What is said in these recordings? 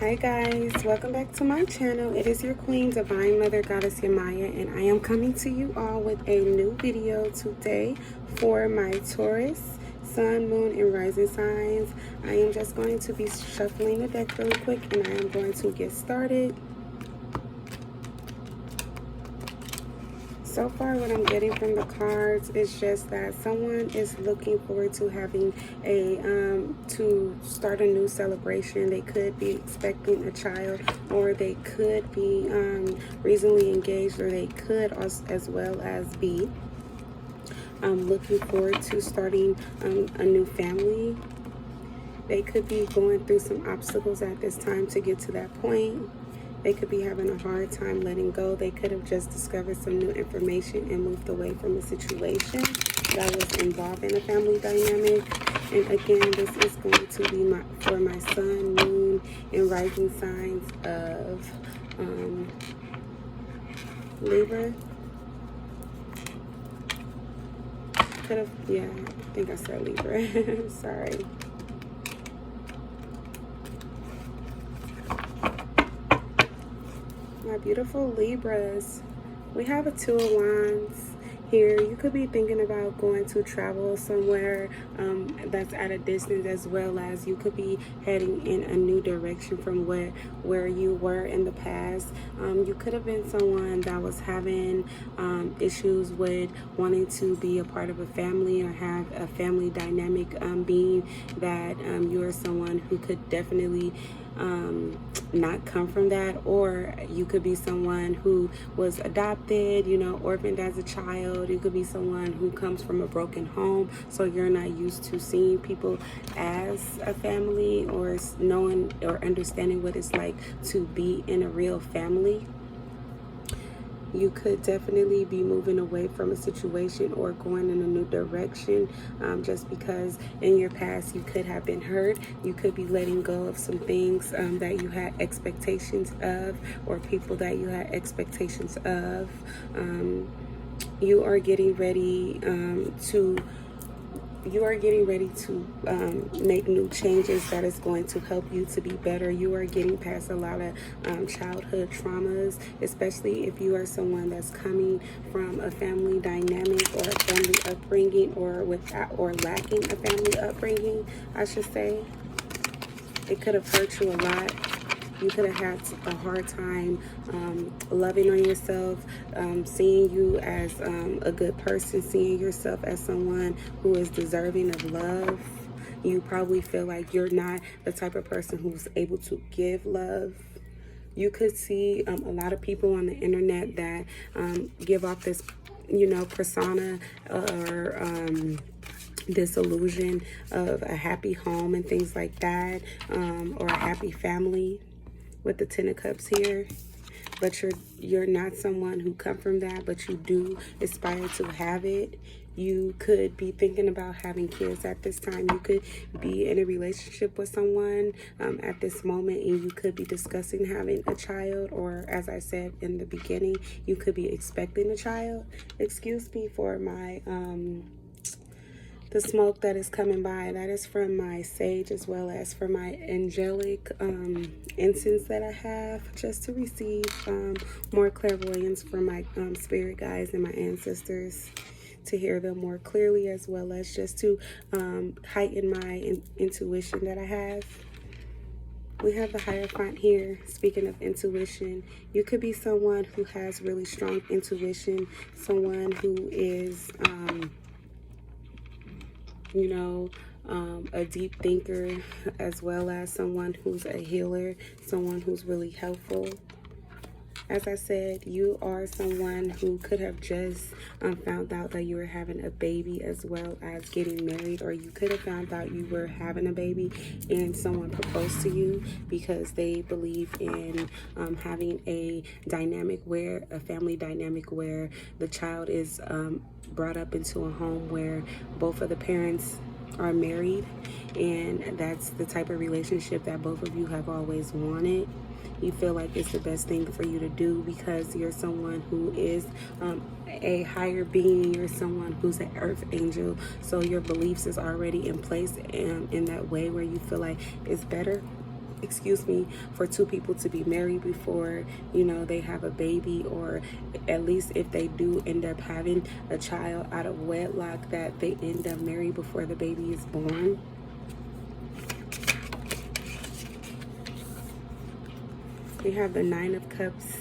Hi guys, welcome back to my channel. It is your queen, Divine Mother Goddess Yamaya, and I am coming to you all with a new video today for my Taurus, Sun, Moon, and Rising signs. I am just going to be shuffling the deck really quick and I am going to get started. So far, what I'm getting from the cards is just that someone is looking forward to having to start a new celebration. They could be expecting a child, or they could be recently engaged, or they could as well as be looking forward to starting a new family. They could be going through some obstacles at this time to get to that point. They could be having a hard time letting go. They could have just discovered some new information and moved away from a situation that was involved in a family dynamic. And again, this is going to be for my Sun, Moon, and Rising signs of Libra. Could have, yeah, I think I said Libra. Sorry. My beautiful Libras, we have a Two of Wands here. You could be thinking about going to travel somewhere that's at a distance, as well as you could be heading in a new direction from where you were in the past. You could have been someone that was having issues with wanting to be a part of a family or have a family dynamic, being that you are someone who could definitely not come from that, or you could be someone who was adopted, you know, orphaned as a child. You could be someone who comes from a broken home, so you're not used to seeing people as a family, or knowing or understanding what it's like to be in a real family. You could definitely be moving away from a situation or going in a new direction, just because in your past you could have been hurt. You could be letting go of some things that you had expectations of, or people that you had expectations of. You are getting ready to make new changes that is going to help you to be better. You are getting past a lot of childhood traumas, especially if you are someone that's coming from a family dynamic or a family upbringing, or lacking a family upbringing, I should say. It could have hurt you a lot. You could have had a hard time loving on yourself, seeing you as a good person, seeing yourself as someone who is deserving of love. You probably feel like you're not the type of person who's able to give love. You could see a lot of people on the internet that give off this, you know, persona or this illusion of a happy home and things like that, or a happy family, with the Ten of Cups here. But you're not someone who come from that, but you do aspire to have it. You could be thinking about having kids at this time. You could be in a relationship with someone at this moment, and you could be discussing having a child, or as I said in the beginning, you could be expecting a child. Excuse me for my the smoke that is coming by. That is from my sage, as well as for my angelic incense that I have, just to receive more clairvoyance from my spirit guides and my ancestors, to hear them more clearly, as well as just to heighten my intuition that I have. We have the Hierophant here. Speaking of intuition, you could be someone who has really strong intuition, someone who is you know, a deep thinker, as well as someone who's a healer, someone who's really helpful. As I said, you are someone who could have just found out that you were having a baby, as well as getting married, or you could have found out you were having a baby and someone proposed to you, because they believe in having a family dynamic where the child is brought up into a home where both of the parents are married, and that's the type of relationship that both of you have always wanted. You feel like it's the best thing for you to do, because you're someone who is a higher being. You're someone who's an earth angel, so your beliefs is already in place in that way where you feel like it's better excuse me, for two people to be married before, you know, they have a baby, or at least if they do end up having a child out of wedlock, that they end up married before the baby is born. We have the Nine of Cups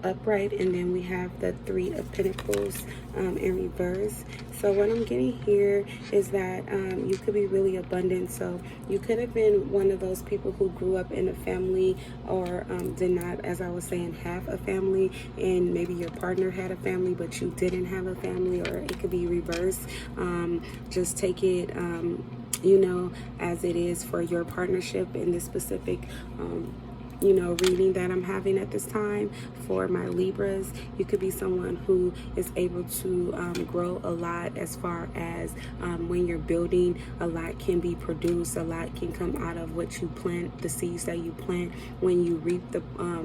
upright, and then we have the Three of Pentacles in reverse. So what I'm getting here is that you could be really abundant. So you could have been one of those people who grew up in a family, or did not, as I was saying, have a family, and maybe your partner had a family but you didn't have a family, or it could be reverse. Just take it you know, as it is for your partnership in this specific you know, reading that I'm having at this time. For my Libras, you could be someone who is able to grow a lot, as far as when you're building, a lot can be produced, a lot can come out of what you plant, the seeds that you plant. When you reap the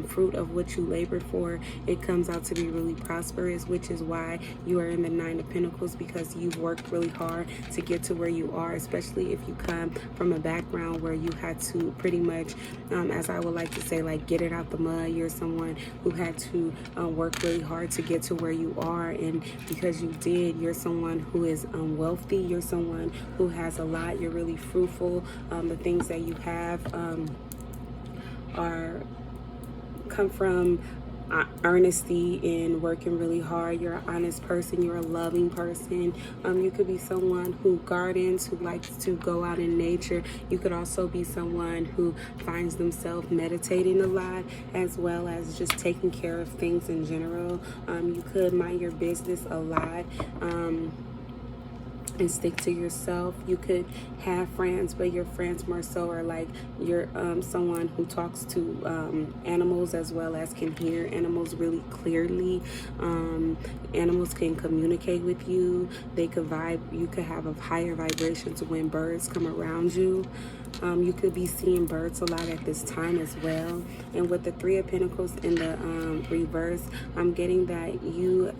fruit of what you labored for, it comes out to be really prosperous, which is why you are in the Nine of Pentacles, because you've worked really hard to get to where you are, especially if you come from a background where you had to pretty much, as I would like to say, like, get it out the mud. You're someone who had to work really hard to get to where you are, and because you did, you're someone who is wealthy. You're someone who has a lot. You're really fruitful. The things that you have come from earnesty and working really hard. You're an honest person. You're a loving person. You could be someone who gardens, who likes to go out in nature. You could also be someone who finds themselves meditating a lot, as well as just taking care of things in general. You could mind your business a lot. And stick to yourself. You could have friends, but your friends more so are like, you're someone who talks to animals, as well as can hear animals really clearly. Animals can communicate with you. They could vibe. You could have a higher vibration to when birds come around you. You could be seeing birds a lot at this time as well. And with the Three of Pentacles in the reverse, I'm getting that you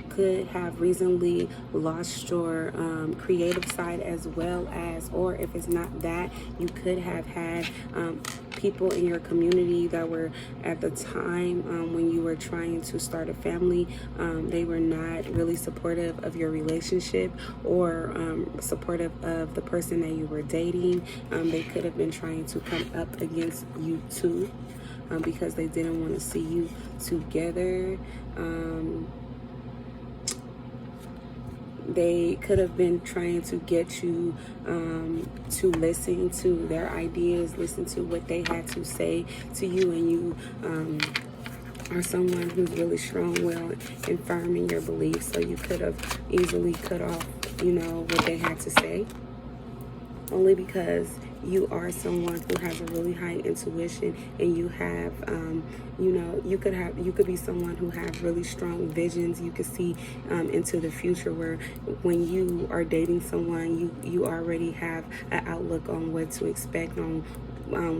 could have recently lost your creative side, as well as, or if it's not that, you could have had people in your community that were at the time when you were trying to start a family, they were not really supportive of your relationship, or supportive of the person that you were dating. They could have been trying to come up against you too, because they didn't want to see you together. They could have been trying to get you to listen to their ideas, listen to what they had to say to you, and you are someone who's really strong, well, and firm in your beliefs, so you could have easily cut off, you know, what they had to say, only because you are someone who has a really high intuition, and you have you know, you could be someone who has really strong visions. You could see into the future, where when you are dating someone, you already have an outlook on what to expect, on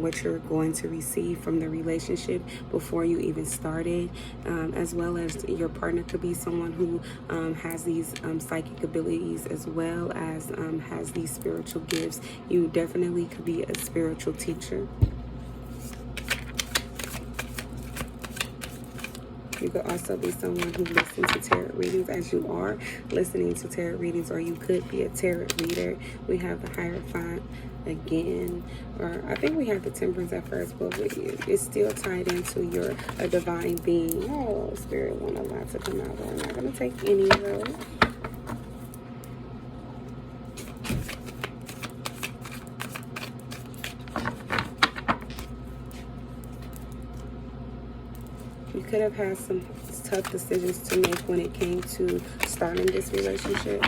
what you're going to receive from the relationship before you even started, as well as your partner could be someone who has these psychic abilities, as well as has these spiritual gifts. You definitely could be a spiritual teacher. You could also be someone who listens to tarot readings, as you are listening to tarot readings, or you could be a tarot reader. We have the Hierophant again, or I think we have the Temperance at first, but it's still tied into you're a divine being. Oh, Spirit want a lot to come out, but I'm not going to take any of those. You could have had some tough decisions to make when it came to starting this relationship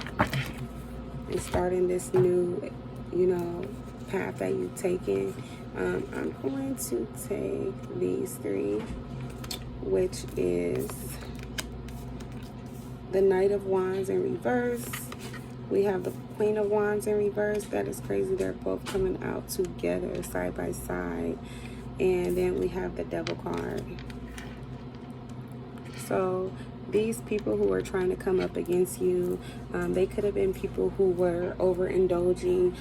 and starting this new, you know, path that you've taken. I'm going to take these three, which is the Knight of Wands in reverse. We have the Queen of Wands in reverse. That is crazy. They're both coming out together, side by side. And then we have the Devil card. So these people who are trying to come up against you, they could have been people who were overindulging.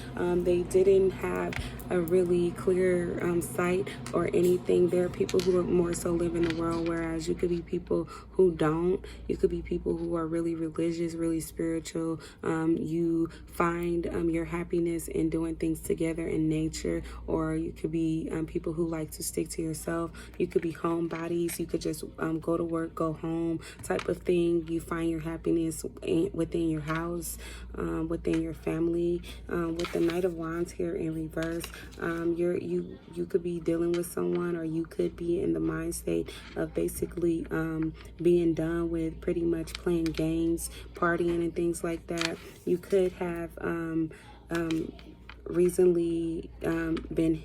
They didn't have a really clear sight or anything. There are people who are more so live in the world, whereas you could be people who don't. You could be people who are really religious, really spiritual. You find your happiness in doing things together in nature, or you could be people who like to stick to yourself. You could be homebodies. You could just go to work, go home type of thing. You find your happiness within your house, within your family. With the Knight of Wands here in reverse, you could be dealing with someone, or you could be in the mind state of basically being done with pretty much playing games, partying and things like that. You could have recently been,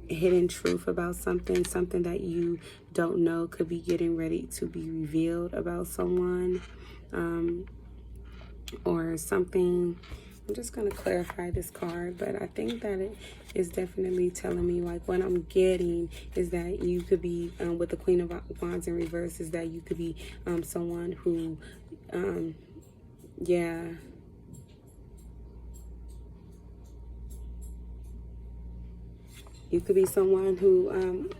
hidden truth about something that you don't know could be getting ready to be revealed about someone, or something. I'm just going to clarify this card, but I think that it is definitely telling me, like, what I'm getting is that you could be, with the Queen of Wands in reverse, is that you could be someone who, you could be someone who,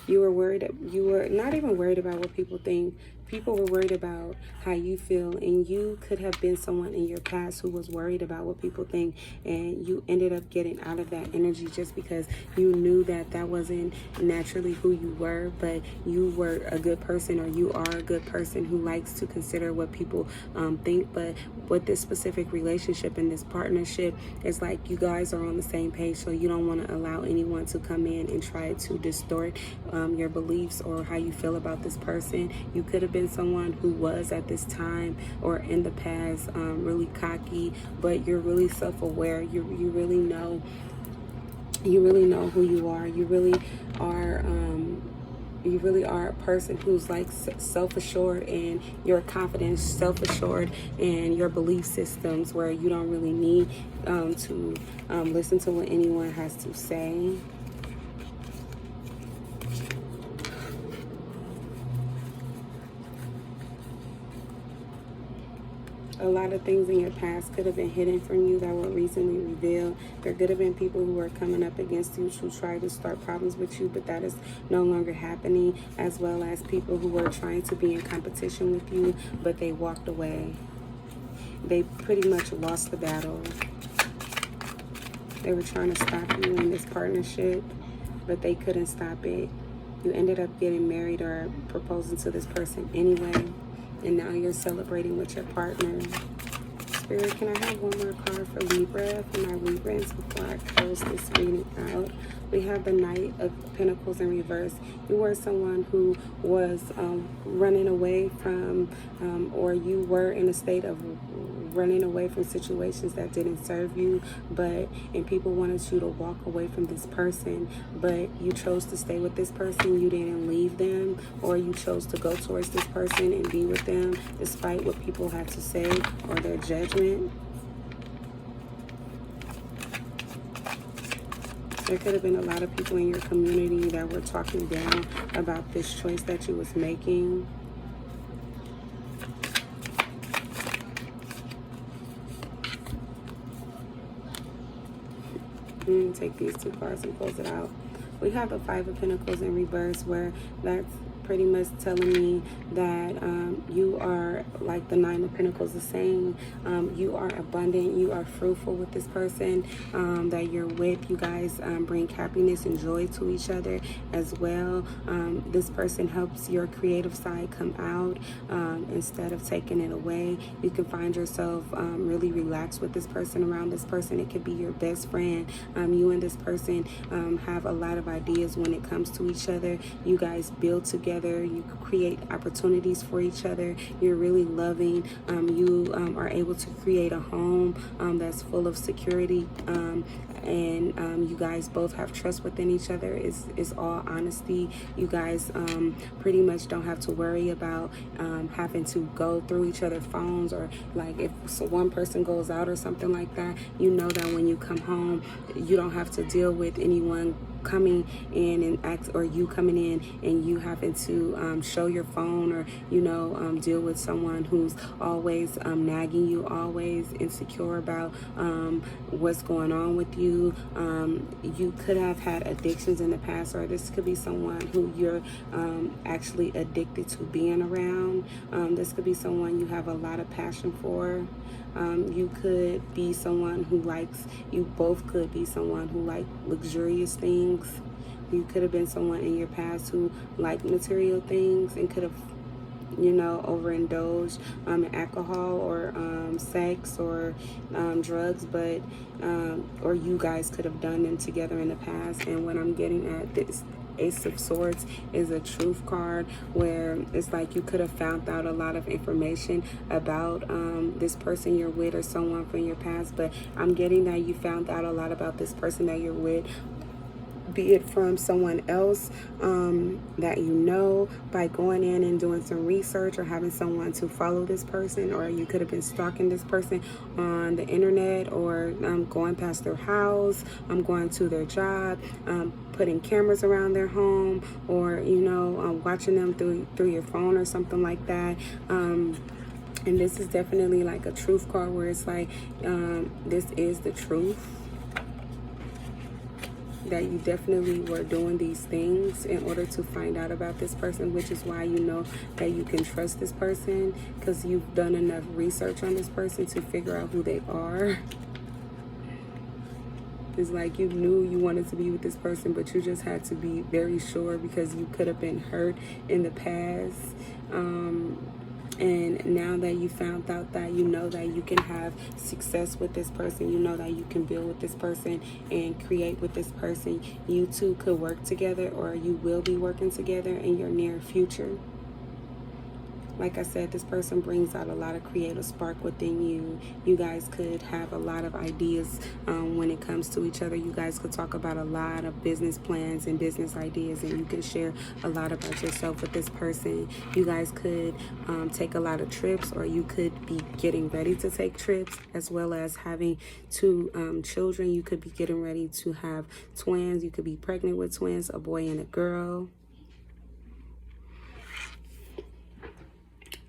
you were not even worried about what people think. People were worried about how you feel, and you could have been someone in your past who was worried about what people think, and you ended up getting out of that energy just because you knew that that wasn't naturally who you were, but you were a good person, or you are a good person who likes to consider what people think. But with this specific relationship and this partnership, it's like you guys are on the same page, so you don't want to allow anyone to come in and try to distort your beliefs or how you feel about this person. You could have been someone who was at this time or in the past really cocky, but you're really self-aware. You really know who you are. You really are a person who's like self-assured, and you're confident, self-assured in your belief systems, where you don't really need to listen to what anyone has to say. A lot of things in your past could have been hidden from you that were recently revealed. There could have been people who were coming up against you to try to start problems with you, but that is no longer happening, as well as people who were trying to be in competition with you, but they walked away. They pretty much lost the battle. They were trying to stop you in this partnership, but they couldn't stop it. You ended up getting married or proposing to this person anyway. And now you're celebrating with your partner. Spirit, can I have one more card for Libra, for my Librans, before I close this reading out? We have the Knight of Pentacles in reverse. You were someone who was running away from, or you were in a state of running away from situations that didn't serve you, and people wanted you to walk away from this person, but you chose to stay with this person. You didn't leave them, or you chose to go towards this person and be with them despite what people had to say or their judgment. There could have been a lot of people in your community that were talking down about this choice that you was making. Take these two cards and close it out. We have the Five of Pentacles in reverse, where that's pretty much telling me that you are, like the Nine of Pentacles is saying, you are abundant, you are fruitful with this person that you're with. You guys bring happiness and joy to each other as well. This person helps your creative side come out instead of taking it away. You can find yourself really relaxed with this person, around this person. It could be your best friend. You and this person have a lot of ideas when it comes to each other. You guys build together. You create opportunities for each other. You're really loving. You are able to create a home that's full of security, and you guys both have trust within each other. It's all honesty. You guys pretty much don't have to worry about having to go through each other's phones, or like if one person goes out or something like that. You know that when you come home, you don't have to deal with anyone coming in and ask, or you coming in and you having to show your phone, or deal with someone who's always nagging you, always insecure about what's going on with you. You could have had addictions in the past, or this could be someone who you're actually addicted to being around. This could be someone you have a lot of passion for. You could be someone who likes, you both could be someone who like luxurious things. You could have been someone in your past who liked material things and could have, overindulged in alcohol or sex or drugs, but or you guys could have done them together in the past. And what I'm getting at, this Ace of Swords is a truth card, where it's like you could have found out a lot of information about this person you're with or someone from your past, but I'm getting that you found out a lot about this person that you're with, be it from someone else that you know, by going in and doing some research, or having someone to follow this person, or you could have been stalking this person on the internet, or going past their house, going to their job, putting cameras around their home, or watching them through your phone or something like that. And this is definitely like a truth card, where it's like this is the truth, that you definitely were doing these things in order to find out about this person, which is why you know that you can trust this person, because you've done enough research on this person to figure out who they are. It's like you knew you wanted to be with this person, but you just had to be very sure, because you could have been hurt in the past. And now that you found out that you know that you can have success with this person, you know that you can build with this person and create with this person, you two could work together, or you will be working together in your near future. Like I said, this person brings out a lot of creative spark within you. You guys could have a lot of ideas when it comes to each other. You guys could talk about a lot of business plans and business ideas, and you can share a lot about yourself with this person. You guys could take a lot of trips, or you could be getting ready to take trips, as well as having two children. You could be getting ready to have twins. You could be pregnant with twins, a boy and a girl.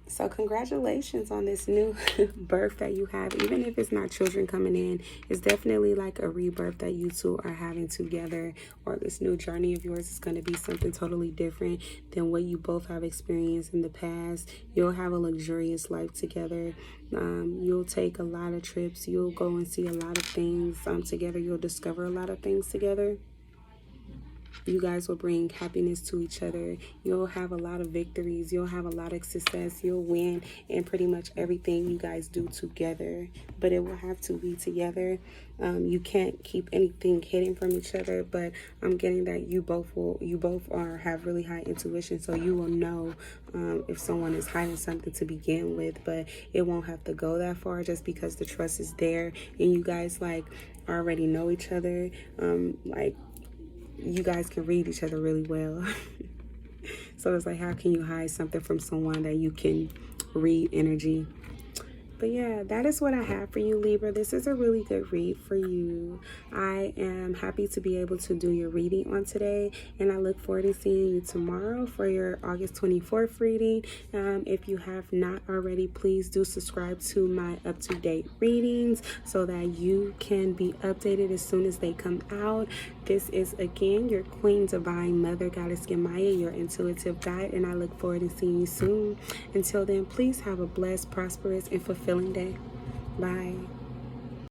So congratulations on this new birth that you have. Even if it's not children coming in, it's definitely like a rebirth that you two are having together, or this new journey of yours is going to be something totally different than what you both have experienced in the past. You'll have a luxurious life together. You'll take a lot of trips. You'll go and see a lot of things together. You'll discover a lot of things together. You guys will bring happiness to each other. You'll have a lot of victories. You'll have a lot of success. You'll win in pretty much everything you guys do together. But it will have to be together. You can't keep anything hidden from each other. But I'm getting that you both have really high intuition. So you will know if someone is hiding something to begin with. But it won't have to go that far, just because the trust is there. And you guys already know each other. You guys can read each other really well. So it's like, how can you hide something from someone that you can read energy? But yeah, that is what I have for you, Libra. This is a really good read for you. I am happy to be able to do your reading on today, and I look forward to seeing you tomorrow for your August 24th reading. If you have not already, please do subscribe to my up-to-date readings so that you can be updated as soon as they come out. This is, again, your Queen Divine Mother Goddess Gemaya, your intuitive guide, and I look forward to seeing you soon. Until then, please have a blessed, prosperous, and fulfilling day. Bye.